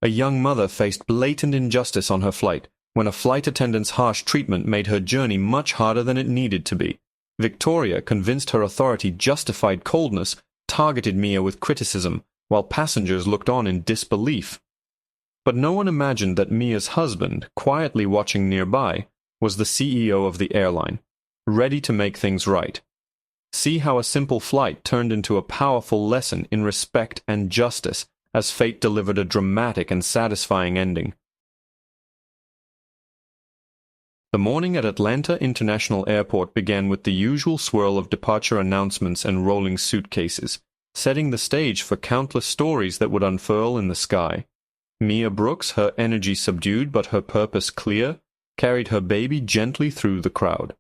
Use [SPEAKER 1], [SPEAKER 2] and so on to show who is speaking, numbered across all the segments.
[SPEAKER 1] A young mother faced blatant injustice on her flight, when a flight attendant's harsh treatment made her journey much harder than it needed to be. Victoria, convinced her authority justified coldness, targeted Mia with criticism, while passengers looked on in disbelief. But no one imagined that Mia's husband, quietly watching nearby, was the CEO of the airline, ready to make things right. See how a simple flight turned into a powerful lesson in respect and justice as fate delivered a dramatic and satisfying ending. The morning at Atlanta International Airport began with the usual swirl of departure announcements and rolling suitcases, setting the stage for countless stories that would unfurl in the sky. Mia Brooks, her energy subdued but her purpose clear, carried her baby gently through the crowd.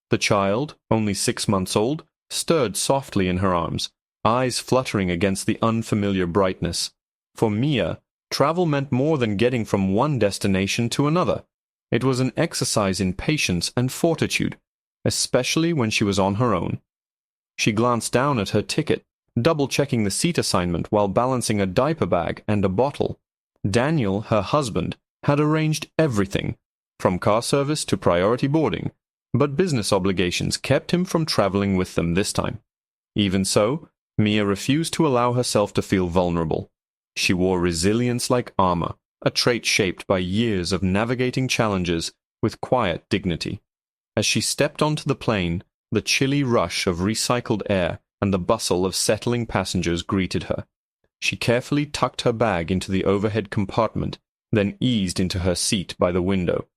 [SPEAKER 1] The child, only 6 months old, stirred softly in her arms, eyes fluttering against the unfamiliar brightness. For Mia, travel meant more than getting from one destination to another. It was an exercise in patience and fortitude, especially when she was on her own. She glanced down at her ticket, double-checking the seat assignment while balancing a diaper bag and a bottle. Daniel, her husband, had arranged everything, from car service to priority boarding, but business obligations kept him from traveling with them this time. Even so, Mia refused to allow herself to feel vulnerable. She wore resilience like armor, a trait shaped by years of navigating challenges with quiet dignity. As she stepped onto the plane, the chilly rush of recycled air and the bustle of settling passengers greeted her. She carefully tucked her bag into the overhead compartment, then eased into her seat by the window.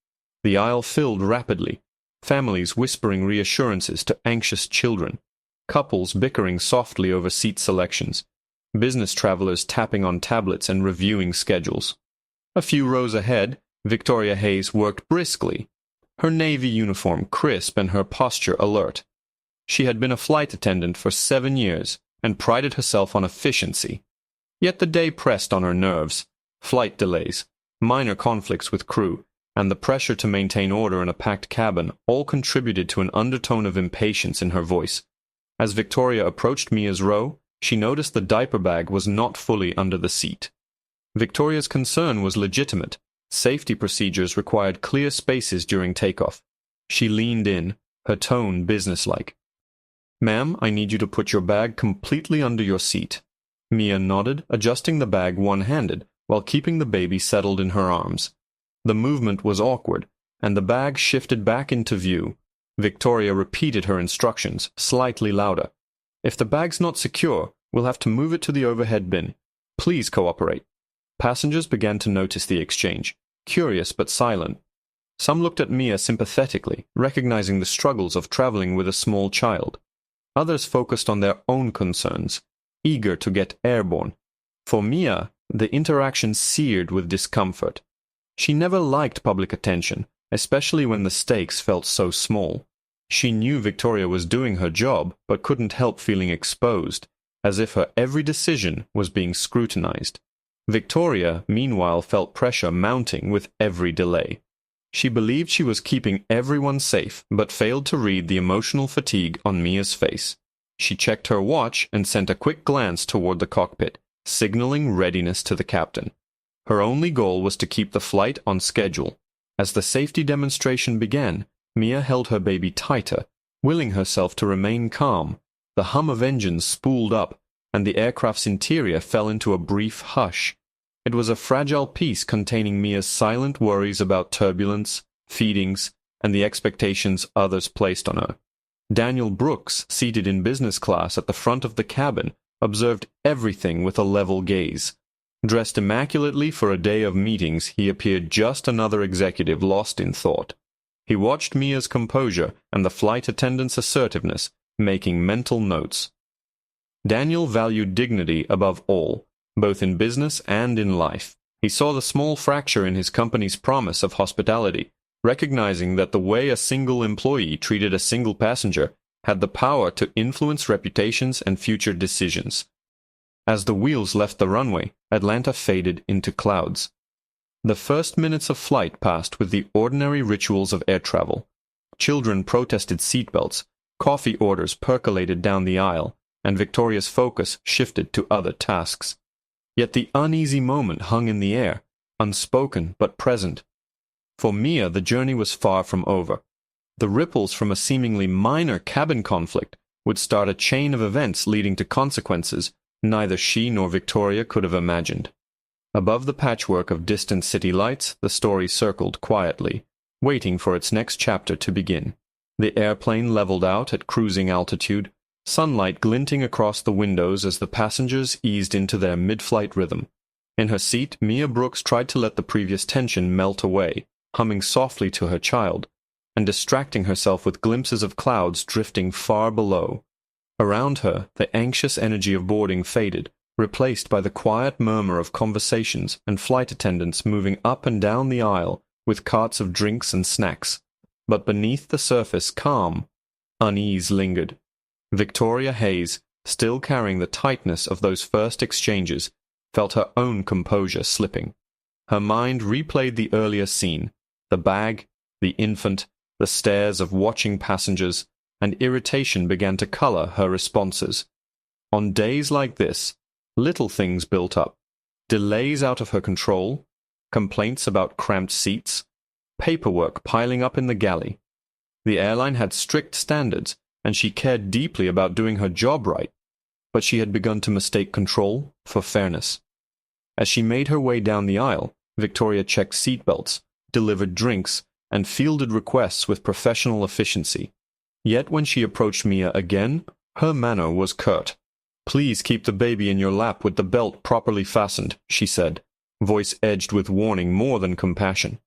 [SPEAKER 1] The aisle filled rapidly, families whispering reassurances to anxious children, couples bickering softly over seat selections, business travelers tapping on tablets and reviewing schedules. A few rows ahead, Victoria Hayes worked briskly, her navy uniform crisp and her posture alert. She had been a flight attendant for 7 years and prided herself on efficiency. Yet the day pressed on her nerves. Flight delays, minor conflicts with crew, and the pressure to maintain order in a packed cabin all contributed to an undertone of impatience in her voice. As Victoria approached Mia's row, she noticed the diaper bag was not fully under the seat. Victoria's concern was legitimate. Safety procedures required clear spaces during takeoff. She leaned in, her tone businesslike. "Ma'am, I need you to put your bag completely under your seat." Mia nodded, adjusting the bag one-handed, while keeping the baby settled in her arms. The movement was awkward, and the bag shifted back into view. Victoria repeated her instructions, slightly louder. "If the bag's not secure, we'll have to move it to the overhead bin. Please cooperate." Passengers began to notice the exchange, curious but silent. Some looked at Mia sympathetically, recognizing the struggles of traveling with a small child. Others focused on their own concerns, eager to get airborne. For Mia, the interaction seared with discomfort. She never liked public attention, especially when the stakes felt so small. She knew Victoria was doing her job, but couldn't help feeling exposed, as if her every decision was being scrutinized. Victoria, meanwhile, felt pressure mounting with every delay. She believed she was keeping everyone safe, but failed to read the emotional fatigue on Mia's face. She checked her watch and sent a quick glance toward the cockpit, signaling readiness to the captain. Her only goal was to keep the flight on schedule. As the safety demonstration began, Mia held her baby tighter, willing herself to remain calm. The hum of engines spooled up, and the aircraft's interior fell into a brief hush. It was a fragile piece containing Mia's silent worries about turbulence, feedings, and the expectations others placed on her. Daniel Brooks, seated in business class at the front of the cabin, observed everything with a level gaze. Dressed immaculately for a day of meetings, he appeared just another executive lost in thought. He watched Mia's composure and the flight attendant's assertiveness, making mental notes. Daniel valued dignity above all, both in business and in life. He saw the small fracture in his company's promise of hospitality, recognizing that the way a single employee treated a single passenger had the power to influence reputations and future decisions. As the wheels left the runway, Atlanta faded into clouds. The first minutes of flight passed with the ordinary rituals of air travel. Children protested seatbelts, coffee orders percolated down the aisle, and Victoria's focus shifted to other tasks. Yet the uneasy moment hung in the air, unspoken but present. For Mia, the journey was far from over. The ripples from a seemingly minor cabin conflict would start a chain of events leading to consequences neither she nor Victoria could have imagined. Above the patchwork of distant city lights, the story circled quietly, waiting for its next chapter to begin. The airplane leveled out at cruising altitude, sunlight glinting across the windows as the passengers eased into their mid-flight rhythm. In her seat, Mia Brooks tried to let the previous tension melt away, humming softly to her child, and distracting herself with glimpses of clouds drifting far below. Around her, the anxious energy of boarding faded, replaced by the quiet murmur of conversations and flight attendants moving up and down the aisle with carts of drinks and snacks. But beneath the surface calm, unease lingered. Victoria Hayes, still carrying the tightness of those first exchanges, felt her own composure slipping. Her mind replayed the earlier scene, the bag, the infant, the stares of watching passengers, and irritation began to color her responses. On days like this, little things built up. Delays out of her control, complaints about cramped seats, paperwork piling up in the galley. The airline had strict standards, and she cared deeply about doing her job right, but she had begun to mistake control for fairness. As she made her way down the aisle, Victoria checked seatbelts, delivered drinks, and fielded requests with professional efficiency. Yet when she approached Mia again, her manner was curt. "Please keep the baby in your lap with the belt properly fastened," she said, voice edged with warning more than compassion.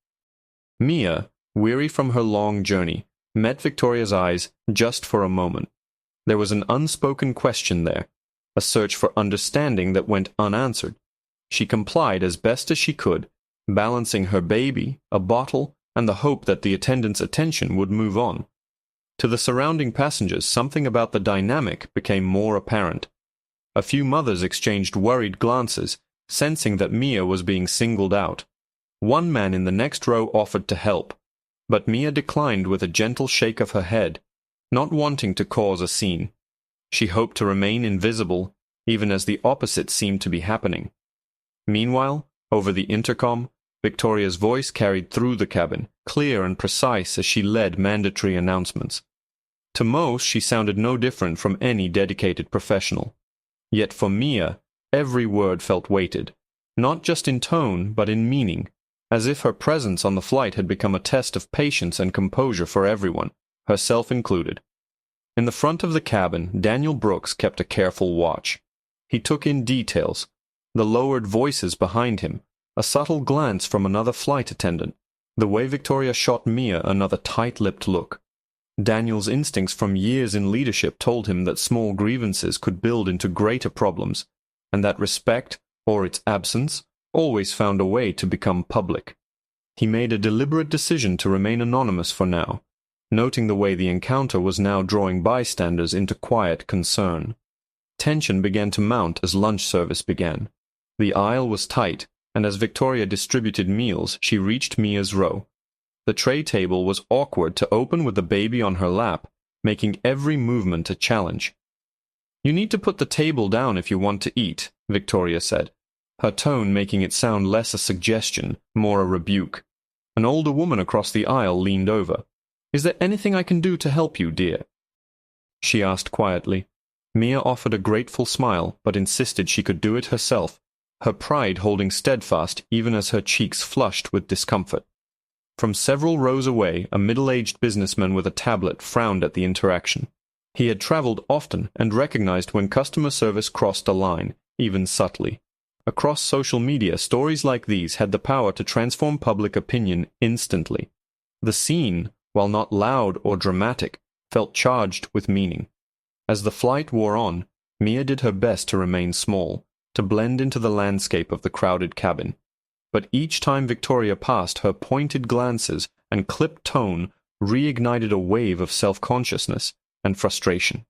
[SPEAKER 1] Mia, weary from her long journey, met Victoria's eyes just for a moment. There was an unspoken question there, a search for understanding that went unanswered. She complied as best as she could, balancing her baby, a bottle, and the hope that the attendant's attention would move on. To the surrounding passengers, something about the dynamic became more apparent. A few mothers exchanged worried glances, sensing that Mia was being singled out. One man in the next row offered to help, but Mia declined with a gentle shake of her head, not wanting to cause a scene. She hoped to remain invisible, even as the opposite seemed to be happening. Meanwhile, over the intercom, Victoria's voice carried through the cabin, clear and precise as she led mandatory announcements. To most, she sounded no different from any dedicated professional. Yet for Mia, every word felt weighted, not just in tone, but in meaning, as if her presence on the flight had become a test of patience and composure for everyone, herself included. In the front of the cabin, Daniel Brooks kept a careful watch. He took in details, the lowered voices behind him, a subtle glance from another flight attendant, the way Victoria shot Mia another tight-lipped look. Daniel's instincts from years in leadership told him that small grievances could build into greater problems, and that respect, or its absence, always found a way to become public. He made a deliberate decision to remain anonymous for now, noting the way the encounter was now drawing bystanders into quiet concern. Tension began to mount as lunch service began. The aisle was tight, and as Victoria distributed meals, she reached Mia's row. The tray table was awkward to open with the baby on her lap, making every movement a challenge. "You need to put the table down if you want to eat," Victoria said, her tone making it sound less a suggestion, more a rebuke. An older woman across the aisle leaned over. "Is there anything I can do to help you, dear?" she asked quietly. Mia offered a grateful smile, but insisted she could do it herself, her pride holding steadfast even as her cheeks flushed with discomfort. From several rows away, a middle-aged businessman with a tablet frowned at the interaction. He had traveled often and recognized when customer service crossed a line, even subtly. Across social media, stories like these had the power to transform public opinion instantly. The scene, while not loud or dramatic, felt charged with meaning. As the flight wore on, Mia did her best to remain small, to blend into the landscape of the crowded cabin. But each time Victoria passed, her pointed glances and clipped tone reignited a wave of self-consciousness and frustration.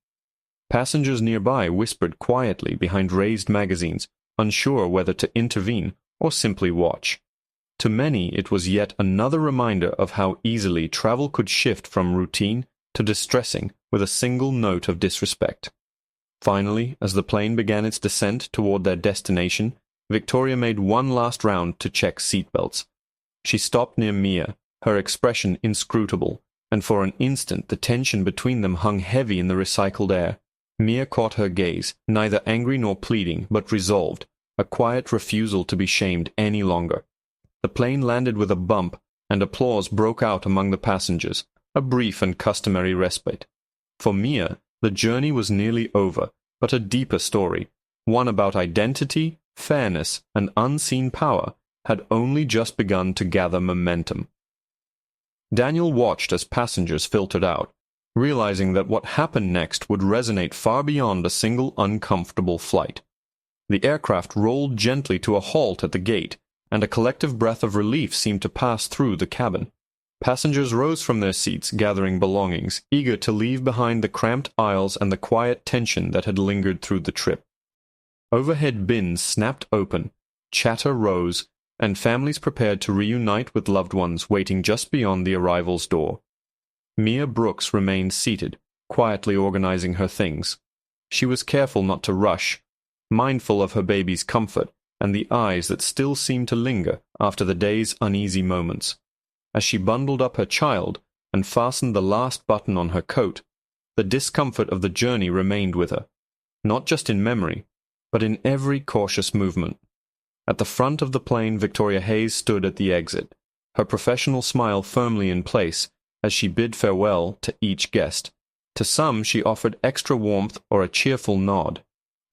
[SPEAKER 1] Passengers nearby whispered quietly behind raised magazines, unsure whether to intervene or simply watch. To many, it was yet another reminder of how easily travel could shift from routine to distressing with a single note of disrespect. Finally, as the plane began its descent toward their destination, Victoria made one last round to check seatbelts. She stopped near Mia, her expression inscrutable, and for an instant the tension between them hung heavy in the recycled air. Mia caught her gaze, neither angry nor pleading, but resolved, a quiet refusal to be shamed any longer. The plane landed with a bump, and applause broke out among the passengers, a brief and customary respite. For Mia, the journey was nearly over, but a deeper story, one about identity, fairness, and unseen power, had only just begun to gather momentum. Daniel watched as passengers filtered out, realizing that what happened next would resonate far beyond a single uncomfortable flight. The aircraft rolled gently to a halt at the gate, and a collective breath of relief seemed to pass through the cabin. Passengers rose from their seats, gathering belongings, eager to leave behind the cramped aisles and the quiet tension that had lingered through the trip. Overhead bins snapped open, chatter rose, and families prepared to reunite with loved ones waiting just beyond the arrival's door. Mia Brooks remained seated, quietly organizing her things. She was careful not to rush, mindful of her baby's comfort and the eyes that still seemed to linger after the day's uneasy moments. As she bundled up her child and fastened the last button on her coat, the discomfort of the journey remained with her, not just in memory, but in every cautious movement. At the front of the plane, Victoria Hayes stood at the exit, her professional smile firmly in place as she bid farewell to each guest. To some she offered extra warmth or a cheerful nod.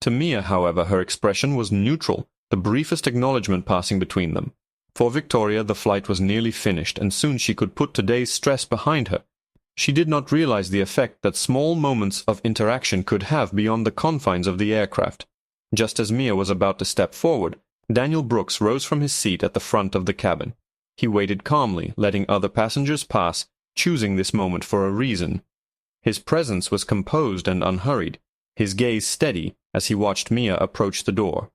[SPEAKER 1] To Mia, however, her expression was neutral, the briefest acknowledgement passing between them. For Victoria, the flight was nearly finished, and soon she could put today's stress behind her. She did not realize the effect that small moments of interaction could have beyond the confines of the aircraft. Just as Mia was about to step forward, Daniel Brooks rose from his seat at the front of the cabin. He waited calmly, letting other passengers pass, choosing this moment for a reason. His presence was composed and unhurried, his gaze steady as he watched Mia approach the door.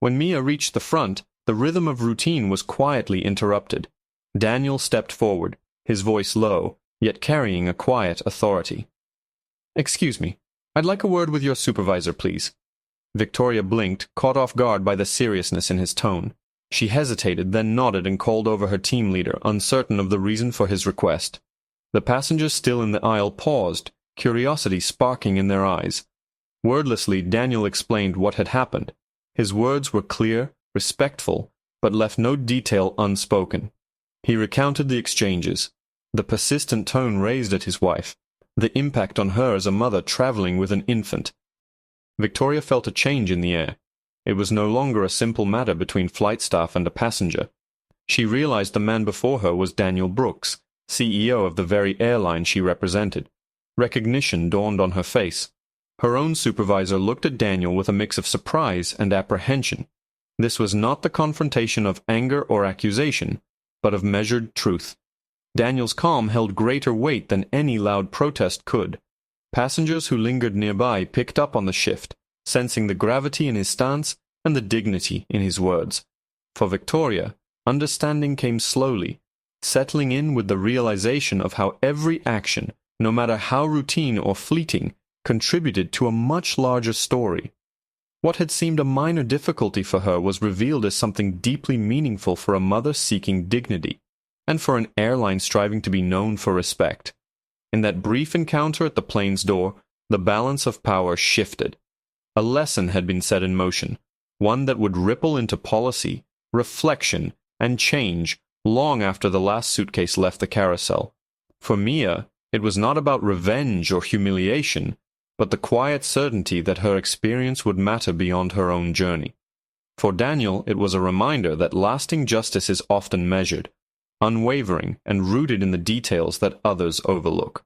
[SPEAKER 1] When Mia reached the front, the rhythm of routine was quietly interrupted. Daniel stepped forward, his voice low, yet carrying a quiet authority. "Excuse me, I'd like a word with your supervisor, please." Victoria blinked, caught off guard by the seriousness in his tone. She hesitated, then nodded and called over her team leader, uncertain of the reason for his request. The passengers still in the aisle paused, curiosity sparking in their eyes. Wordlessly, Daniel explained what had happened. His words were clear, respectful, but left no detail unspoken. He recounted the exchanges, the persistent tone raised at his wife, the impact on her as a mother traveling with an infant. Victoria felt a change in the air. It was no longer a simple matter between flight staff and a passenger. She realized the man before her was Daniel Brooks, CEO of the very airline she represented. Recognition dawned on her face. Her own supervisor looked at Daniel with a mix of surprise and apprehension. This was not the confrontation of anger or accusation, but of measured truth. Daniel's calm held greater weight than any loud protest could. Passengers who lingered nearby picked up on the shift, sensing the gravity in his stance and the dignity in his words. For Victoria, understanding came slowly, settling in with the realization of how every action, no matter how routine or fleeting, contributed to a much larger story. What had seemed a minor difficulty for her was revealed as something deeply meaningful for a mother seeking dignity, and for an airline striving to be known for respect. In that brief encounter at the plane's door, the balance of power shifted. A lesson had been set in motion, one that would ripple into policy, reflection, and change long after the last suitcase left the carousel. For Mia, it was not about revenge or humiliation, but the quiet certainty that her experience would matter beyond her own journey. For Daniel, it was a reminder that lasting justice is often measured, unwavering, and rooted in the details that others overlook.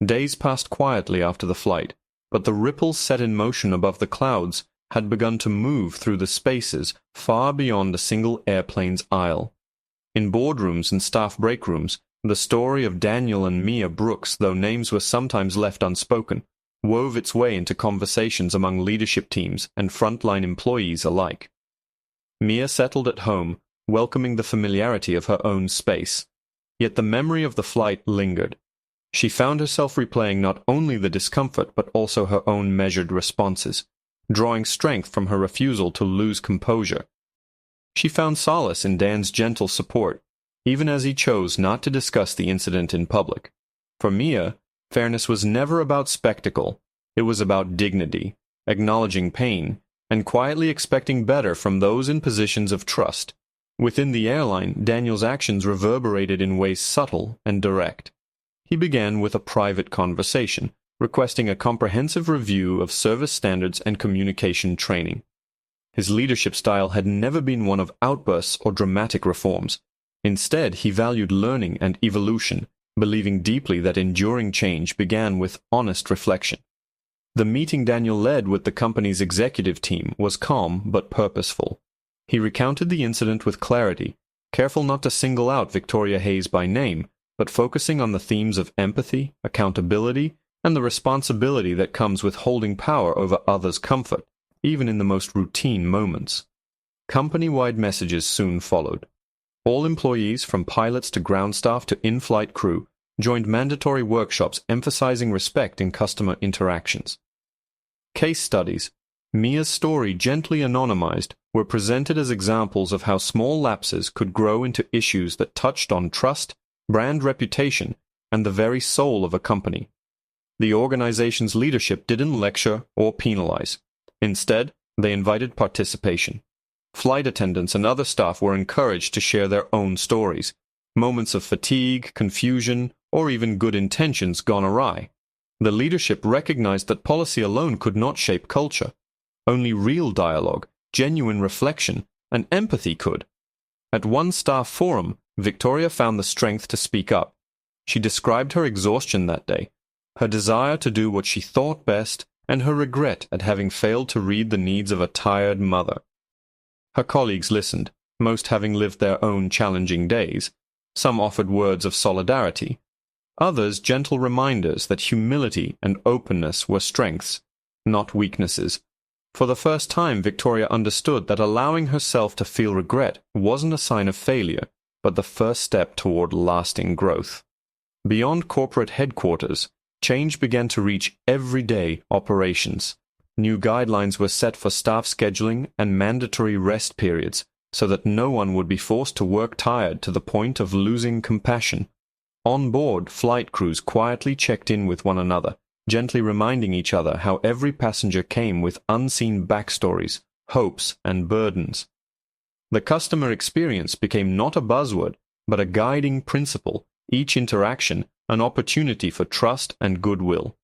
[SPEAKER 1] Days passed quietly after the flight, but the ripples set in motion above the clouds had begun to move through the spaces far beyond a single airplane's aisle. In boardrooms and staff break rooms, the story of Daniel and Mia Brooks, though names were sometimes left unspoken, wove its way into conversations among leadership teams and frontline employees alike. Mia settled at home, welcoming the familiarity of her own space. Yet the memory of the flight lingered. She found herself replaying not only the discomfort but also her own measured responses, drawing strength from her refusal to lose composure, She found solace in Dan's gentle support, even as he chose not to discuss the incident in public. For Mia, fairness was never about spectacle. It was about dignity, acknowledging pain, and quietly expecting better from those in positions of trust. Within the airline, Daniel's actions reverberated in ways subtle and direct. He began with a private conversation, requesting a comprehensive review of service standards and communication training. His leadership style had never been one of outbursts or dramatic reforms. Instead, he valued learning and evolution, believing deeply that enduring change began with honest reflection. The meeting Daniel led with the company's executive team was calm but purposeful. He recounted the incident with clarity, careful not to single out Victoria Hayes by name, but focusing on the themes of empathy, accountability, and the responsibility that comes with holding power over others' comfort, even in the most routine moments. Company-wide messages soon followed. All employees, from pilots to ground staff to in-flight crew, joined mandatory workshops emphasizing respect in customer interactions. Case studies, Mia's story gently anonymized, were presented as examples of how small lapses could grow into issues that touched on trust, brand reputation, and the very soul of a company. The organization's leadership didn't lecture or penalize. Instead, they invited participation. Flight attendants and other staff were encouraged to share their own stories, moments of fatigue, confusion, or even good intentions gone awry. The leadership recognized that policy alone could not shape culture. Only real dialogue, genuine reflection, and empathy could. At one staff forum, Victoria found the strength to speak up. She described her exhaustion that day, her desire to do what she thought best, and her regret at having failed to read the needs of a tired mother. Her colleagues listened, most having lived their own challenging days. Some offered words of solidarity. Others gentle reminders that humility and openness were strengths, not weaknesses. For the first time, Victoria understood that allowing herself to feel regret wasn't a sign of failure, but the first step toward lasting growth. Beyond corporate headquarters, change began to reach everyday operations. New guidelines were set for staff scheduling and mandatory rest periods so that no one would be forced to work tired to the point of losing compassion. On board, flight crews quietly checked in with one another, gently reminding each other how every passenger came with unseen backstories, hopes, and burdens. The customer experience became not a buzzword, but a guiding principle, each interaction an opportunity for trust and goodwill.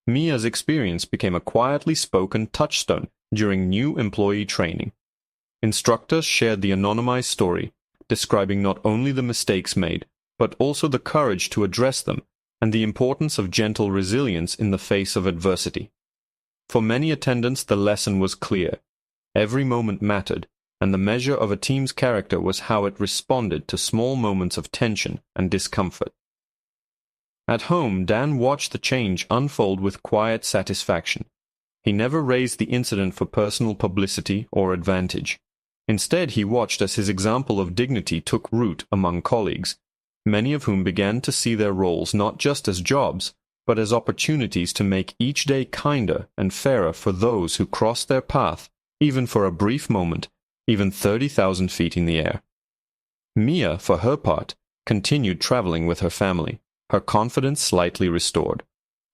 [SPEAKER 1] Mia's experience became a quietly spoken touchstone during new employee training. Instructors shared the anonymized story, describing not only the mistakes made, but also the courage to address them and the importance of gentle resilience in the face of adversity. For many attendants, the lesson was clear. Every moment mattered, and the measure of a team's character was how it responded to small moments of tension and discomfort. At home, Dan watched the change unfold with quiet satisfaction. He never raised the incident for personal publicity or advantage. Instead, he watched as his example of dignity took root among colleagues, many of whom began to see their roles not just as jobs, but as opportunities to make each day kinder and fairer for those who crossed their path, even for a brief moment, even 30,000 feet in the air. Mia, for her part, continued traveling with her family, her confidence slightly restored.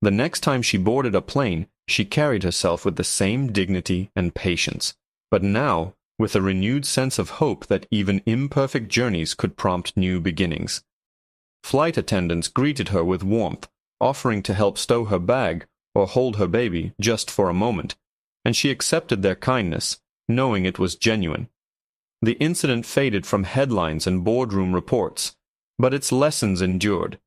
[SPEAKER 1] The next time she boarded a plane, she carried herself with the same dignity and patience, but now with a renewed sense of hope that even imperfect journeys could prompt new beginnings. Flight attendants greeted her with warmth, offering to help stow her bag or hold her baby just for a moment, and she accepted their kindness, knowing it was genuine. The incident faded from headlines and boardroom reports, but its lessons endured.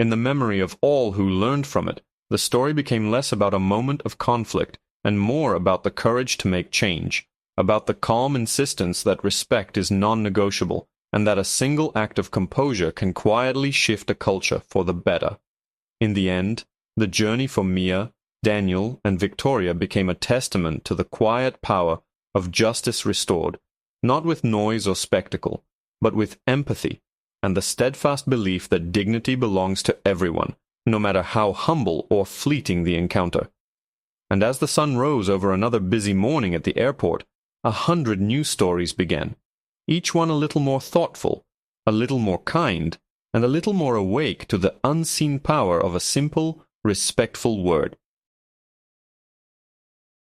[SPEAKER 1] In the memory of all who learned from it, the story became less about a moment of conflict and more about the courage to make change, about the calm insistence that respect is non-negotiable and that a single act of composure can quietly shift a culture for the better. In the end, the journey for Mia, Daniel, and Victoria became a testament to the quiet power of justice restored, not with noise or spectacle, but with empathy and the steadfast belief that dignity belongs to everyone, no matter how humble or fleeting the encounter. And as the sun rose over another busy morning at the airport, 100 new stories began. each one a little more thoughtful, a little more kind, and a little more awake to the unseen power of a simple, respectful word.